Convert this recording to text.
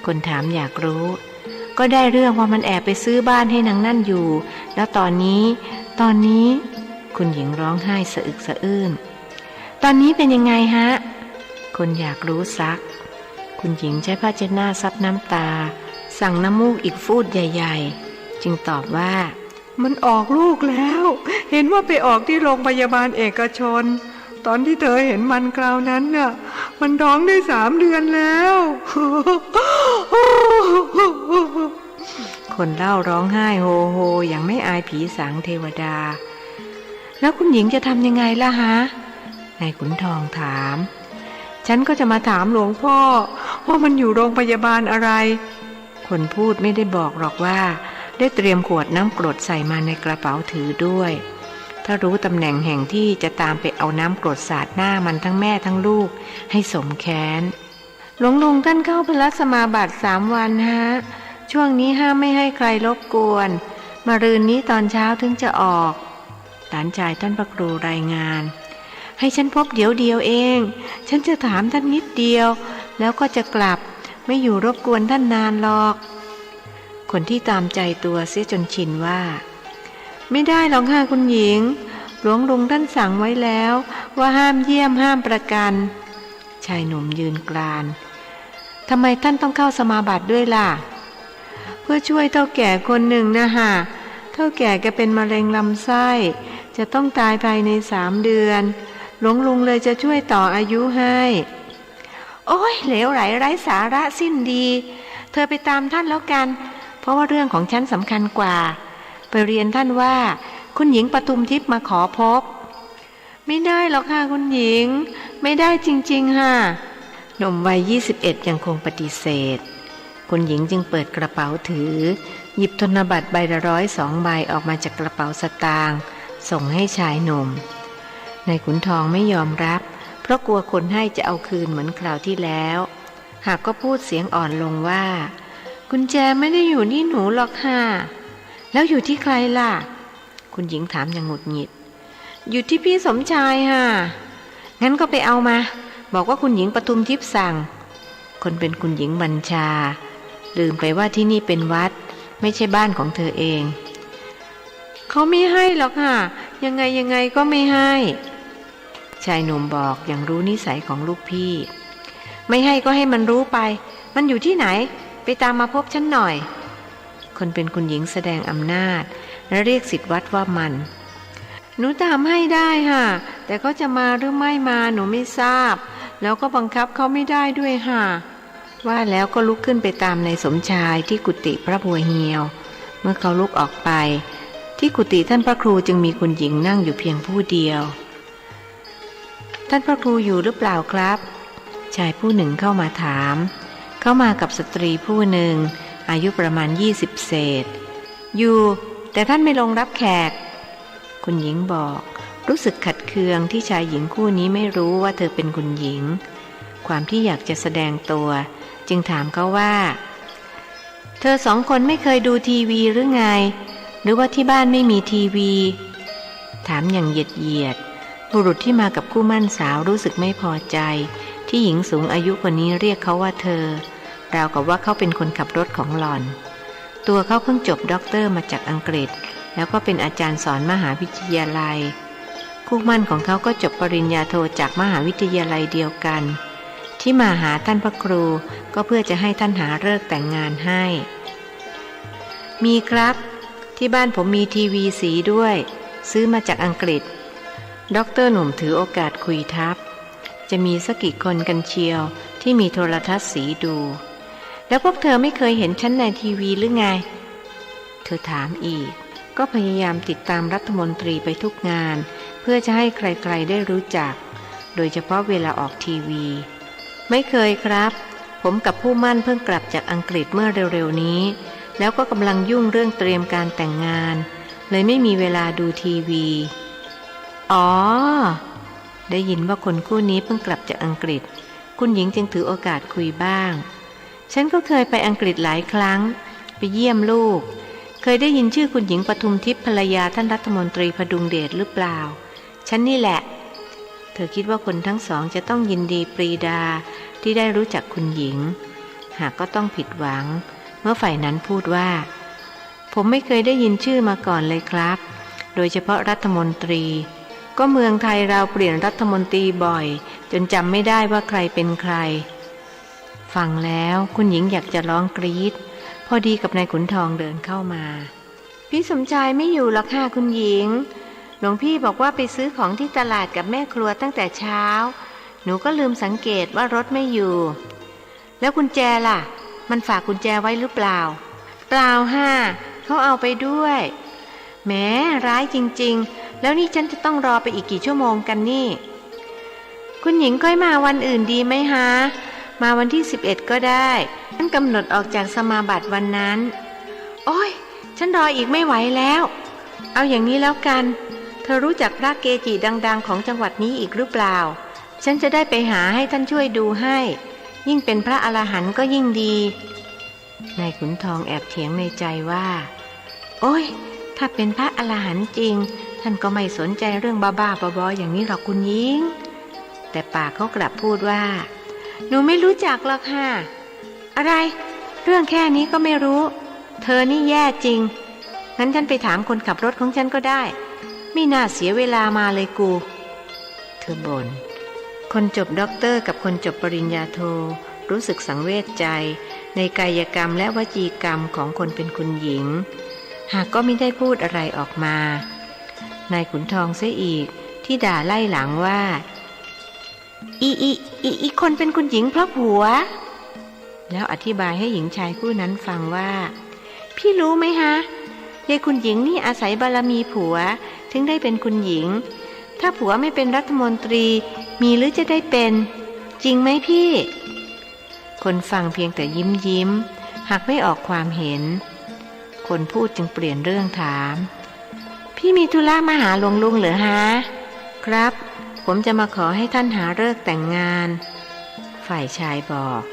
คนถามอยากรู้ก็ได้เรื่องว่ามันแอบไปซื้อบ้านให้นางนั่นอยู่แล้วตอนนี้คุณหญิงร้องไห้สะอึกสะอื้นตอนนี้เป็นยังไงฮะคนอยากรู้ซักคุณหญิงใช้ผ้าเช็ดหน้าซับน้ำตาสั่งน้ำมูกอีกฟูดใหญ่ๆจึงตอบว่ามันออกลูกแล้วเห็นว่าไปออกที่โรงพยาบาลเอกชนตอนที่เธอเห็นมันคราวนั้นน่ะมันท้องได้3 เดือนแล้วคนเล่าร้องไห้โฮโฮอย่างไม่อายผีสางเทวดาแล้วคุณหญิงจะทำยังไงล่ะฮะนายขุนทองถามฉันก็จะมาถามหลวงพ่อว่ามันอยู่โรงพยาบาลอะไรคนพูดไม่ได้บอกหรอกว่าได้เตรียมขวดน้ำกรดใส่มาในกระเป๋าถือด้วยถ้ารู้ตำแหน่งแห่งที่จะตามไปเอาน้ำกรดสาดหน้ามันทั้งแม่ทั้งลูกให้สมแค้นหลวงลุงท่านเข้าพระสมาบัติ3 วันฮะช่วงนี้ห้ามไม่ให้ใครรบกวนมะรืนนี้ตอนเช้าถึงจะออกหลานชายท่านพระครูรายงานให้ฉันพบเดี๋ยวเดียวเองฉันจะถามท่านนิดเดียวแล้วก็จะกลับไม่อยู่รบกวนท่านนานหรอกคนที่ตามใจตัวเสียจนชินว่าไม่ได้หรอกค่ะคุณหญิงหลวงลุงท่านสั่งไว้แล้วว่าห้ามเยี่ยมห้ามประกันชายหนุ่มยืนกรานทำไมท่านต้องเข้าสมาบัติด้วยล่ะเพื่อช่วยเฒ่าแก่คนหนึ่งนะฮะเฒ่าแก่แกเป็นมะเร็งลำไส้จะต้องตายภายใน3 เดือนหลวงลุงเลยจะช่วยต่ออายุให้โอ้ยเหลวไหลไร้สาระสิ้นดีเธอไปตามท่านแล้วกันเพราะว่าเรื่องของฉันสำคัญกว่าไปเรียนท่านว่าคุณหญิงปทุมทิพย์มาขอพบไม่ได้หรอกค่ะคุณหญิงไม่ได้จริงๆค่ะหนุ่มวัย21ยังคงปฏิเสธคุณหญิงจึงเปิดกระเป๋าถือหยิบธนบัตรใบละ102 ใบออกมาจากกระเป๋าสตางค์ส่งให้ชายหนุ่มนายขุนทองไม่ยอมรับเพราะกลัวคนให้จะเอาคืนเหมือนคราวที่แล้วหากก็พูดเสียงอ่อนลงว่ากุญแจไม่ได้อยู่ที่หนูหรอกค่ะแล้วอยู่ที่ใครล่ะคุณหญิงถามอย่างหงุดหงิดอยู่ที่พี่สมชายค่ะงั้นก็ไปเอามาบอกว่าคุณหญิงปทุมทิพย์สั่งคนเป็นคุณหญิงบัญชาลืมไปว่าที่นี่เป็นวัดไม่ใช่บ้านของเธอเองเขาไม่ให้หรอกค่ะยังไงก็ไม่ให้ชายหนุ่มบอกอย่างรู้นิสัยของลูกพี่ไม่ให้ก็ให้มันรู้ไปมันอยู่ที่ไหนไปตามมาพบฉันหน่อยคนเป็นคุณหญิงแสดงอำนาจและเรียกศิษย์วัดว่ามันหนูตามให้ได้ค่ะแต่เขาจะมาหรือไม่มาหนูไม่ทราบแล้วก็บังคับเขาไม่ได้ด้วยค่ะว่าแล้วก็ลุกขึ้นไปตามนายสมชายที่กุฏิพระบัวเหี่ยวเมื่อเขาลุกออกไปที่กุฏิท่านพระครูจึงมีคุณหญิงนั่งอยู่เพียงผู้เดียวท่านพระครูอยู่หรือเปล่าครับชายผู้หนึ่งเข้ามาถามเข้ามากับสตรีผู้หนึ่งอายุประมาณ20 เศษอยู่แต่ท่านไม่ลงรับแขกคุณหญิงบอกรู้สึกขัดเคืองที่ชายหญิงคู่นี้ไม่รู้ว่าเธอเป็นคุณหญิงความที่อยากจะแสดงตัวจึงถามเขาว่าเธอ2 คนไม่เคยดูทีวีหรือไงหรือว่าที่บ้านไม่มีทีวีถามอย่างเหยียดบุรุษที่มากับคู่มั่นสาวรู้สึกไม่พอใจที่หญิงสูงอายุคนนี้เรียกเขาว่าเธอราวกับว่าเขาเป็นคนขับรถของหล่อนตัวเขาเพิ่งจบด็อกเตอร์มาจากอังกฤษแล้วก็เป็นอาจารย์สอนมหาวิทยาลัยคู่มั่นของเขาก็จบปริญญาโทจากมหาวิทยาลัยเดียวกันที่มาหาท่านพระครูก็เพื่อจะให้ท่านหาฤกษ์แต่งงานให้มีครับที่บ้านผมมีทีวีสีด้วยซื้อมาจากอังกฤษด็อกเตอร์หนุ่มถือโอกาสคุยทับจะมีสักกี่คนกันเชียวที่มีโทรทัศน์สีดูแล้วพวกเธอไม่เคยเห็นฉันในทีวีหรือไงเธอถามอีกก็พยายามติดตามรัฐมนตรีไปทุกงานเพื่อจะให้ใครๆได้รู้จักโดยเฉพาะเวลาออกทีวีไม่เคยครับผมกับผู้มั่นเพิ่งกลับจากอังกฤษเมื่อเร็วๆนี้แล้วก็กำลังยุ่งเรื่องเตรียมการแต่งงานเลยไม่มีเวลาดูทีวีอ๋อได้ยินว่าคนคู่นี้เพิ่งกลับจากอังกฤษคุณหญิงจึงถือโอกาสคุยบ้างฉันก็เคยไปอังกฤษหลายครั้งไปเยี่ยมลูกเคยได้ยินชื่อคุณหญิงปทุมทิพย์ภรรยาท่านรัฐมนตรีพดุงเดชหรือเปล่าฉันนี่แหละเธอคิดว่าคนทั้งสองจะต้องยินดีปรีดาที่ได้รู้จักคุณหญิง หากก็ต้องผิดหวังเมื่อฝ่ายนั้นพูดว่าผมไม่เคยได้ยินชื่อมาก่อนเลยครับโดยเฉพาะรัฐมนตรีก็เมืองไทยเราเปลี่ยนรัฐมนตรีบ่อยจนจำไม่ได้ว่าใครเป็นใครฟังแล้วคุณหญิงอยากจะร้องกรี๊ดพอดีกับนายขุนทองเดินเข้ามาพี่สมชายไม่อยู่หรอกค่ะคุณหญิงหลวงพี่บอกว่าไปซื้อของที่ตลาดกับแม่ครัวตั้งแต่เช้าหนูก็ลืมสังเกตว่ารถไม่อยู่แล้วกุญแจล่ะมันฝากกุญแจไว้หรือเปล่าเปล่าค่ะเขาเอาไปด้วยแหมร้ายจริงๆแล้วนี่ฉันจะต้องรอไปอีกกี่ชั่วโมงกันนี่คุณหญิงค่อยมาวันอื่นดีไหมฮะมาวันที่11ก็ได้ฉันกำหนดออกจากสมาบัติวันนั้นโอ้ยฉันรออีกไม่ไหวแล้วเอาอย่างนี้แล้วกันเธอรู้จักพระเกจิดังๆของจังหวัดนี้อีกหรือเปล่าฉันจะได้ไปหาให้ท่านช่วยดูให้ยิ่งเป็นพระอรหันต์ก็ยิ่งดีนายขุนทองแอบเถียงในใจว่าโอ้ยถ้าเป็นพระอรหันต์จริงท่านก็ไม่สนใจเรื่องบ้าๆบอๆอย่างนี้หรอกคุณหญิงแต่ปากเขากลับพูดว่าหนูไม่รู้จักหรอกค่ะอะไรเรื่องแค่นี้ก็ไม่รู้เธอนี่แย่จริงงั้นฉันไปถามคนขับรถของฉันก็ได้ไม่น่าเสียเวลามาเลยกูเธอบ่นคนจบด็อกเตอร์กับคนจบปริญญาโทรู้สึกสังเวชใจในกายกรรมและวจีกรรมของคนเป็นคุณหญิงหากก็ไม่ได้พูดอะไรออกมานายขุนทองเสียอีกที่ด่าไล่หลังว่าอีคนเป็นคุณหญิงเพราะผัวแล้วอธิบายให้หญิงชายคู่นั้นฟังว่าพี่รู้ไหมฮะยายคุณหญิงนี่อาศัยบารมีผัวถึงได้เป็นคุณหญิงถ้าผัวไม่เป็นรัฐมนตรีมีหรือจะได้เป็นจริงไหมพี่คนฟังเพียงแต่ยิ้มหากไม่ออกความเห็นคนพูดจึงเปลี่ยนเรื่องถามพี่มีธุระมาหาหลวงลุงเหรอฮะครับผมจะมาขอให้ท่านหาฤกษ์แต่งงานฝ่ายชายบอก